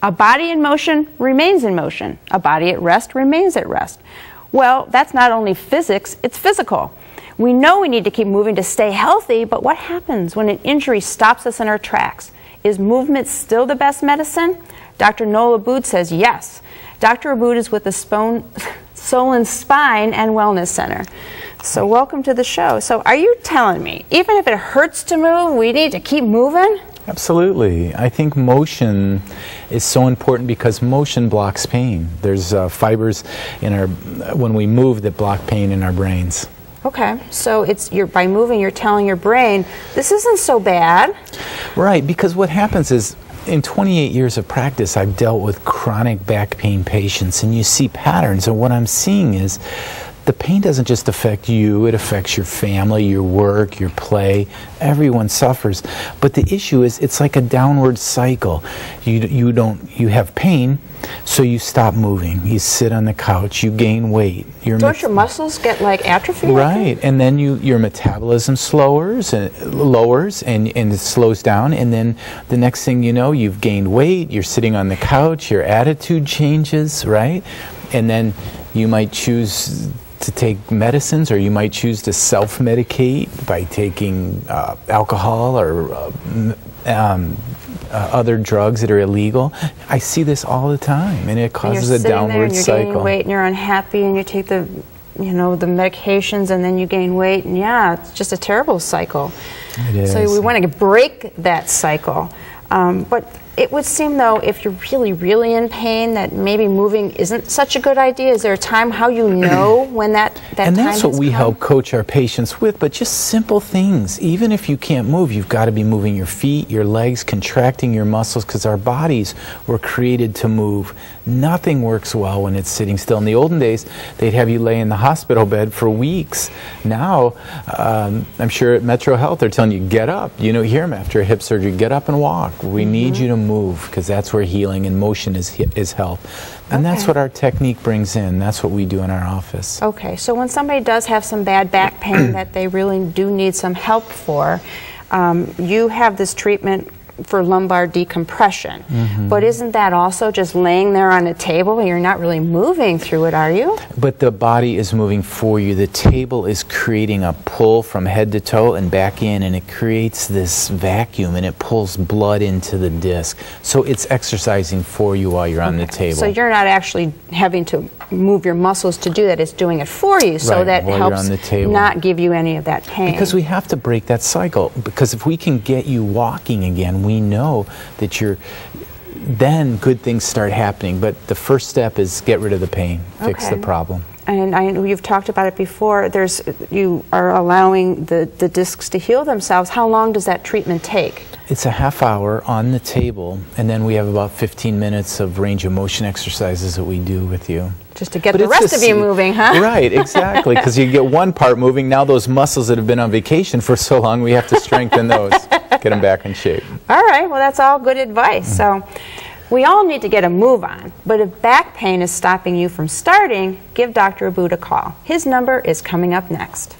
A body in motion remains in motion. A body at rest remains at rest. Well, that's not only physics, it's physical. We know we need to keep moving to stay healthy, but what happens when an injury stops us in our tracks? Is movement still the best medicine? Dr. Noel Aboud says yes. Dr. Aboud is with the Solon Spine and Wellness Center. So welcome to the show. So are you telling me, even if it hurts to move, we need to keep moving? Absolutely. I think motion is so important because motion blocks pain. There's fibers in our, when we move, that block pain in our brains. Okay, so by moving, you're telling your brain, this isn't so bad. Right, because what happens is, in 28 years of practice, I've dealt with chronic back pain patients, and you see patterns, and what I'm seeing is the pain doesn't just affect you, it affects your family, your work, your play. Everyone suffers. But the issue is, it's like a downward cycle. You have pain, so you stop moving. You sit on the couch, you gain weight. Don't your muscles get like atrophy? Right, and then your metabolism lowers and it slows down, and then the next thing you know, you've gained weight, you're sitting on the couch, your attitude changes, right? And then you might choose to take medicines, or you might choose to self-medicate by taking alcohol or other drugs that are illegal. I see this all the time, and it causes a downward cycle. You're gaining weight, and you're unhappy, and you take the medications, and then you gain weight, and yeah, it's just a terrible cycle. It is. So we want to break that cycle. But it would seem, though, if you're really, really in pain, that maybe moving isn't such a good idea. Is there a time how you know when that time has come? And that's what we help coach our patients with, but just simple things. Even if you can't move, you've got to be moving your feet, your legs, contracting your muscles, because our bodies were created to move. Nothing works well when it's sitting still. In the olden days, they'd have you lay in the hospital bed for weeks. Now, I'm sure at Metro Health, they're telling you, get up. You hear them after a hip surgery, get up and walk. We need you to move, because that's where healing and motion is health. And that's what our technique brings in. That's what we do in our office. Okay, so when somebody does have some bad back pain that they really do need some help for, you have this treatment for lumbar decompression. But isn't that also just laying there on a table? You're not really moving through it, are you? But the body is moving for you. The table is creating a pull from head to toe and back in, and it creates this vacuum, and it pulls blood into the disc. So it's exercising for you while you're on the table. So you're not actually having to move your muscles to do that. It's doing it for you, so that helps not give you any of that pain. Because we have to break that cycle. Because if we can get you walking again, we know that then good things start happening. But the first step is get rid of the pain, fix the problem. And I know you've talked about it before. You are allowing the discs to heal themselves. How long does that treatment take? It's a half hour on the table, and then we have about 15 minutes of range of motion exercises that we do with you. Just to get the rest of you moving, huh? Right, exactly, because you get one part moving. Now those muscles that have been on vacation for so long, we have to strengthen those, get them back in shape. All right, well, that's all good advice. So we all need to get a move on, but if back pain is stopping you from starting, give Dr. Aboud a call. His number is coming up next.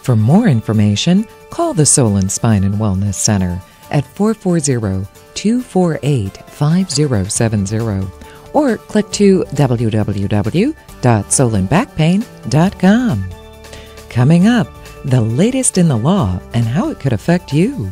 For more information, call the Solon Spine and Wellness Center at 440-248-5070 or click to www.solonbackpain.com. Coming up, the latest in the law and how it could affect you.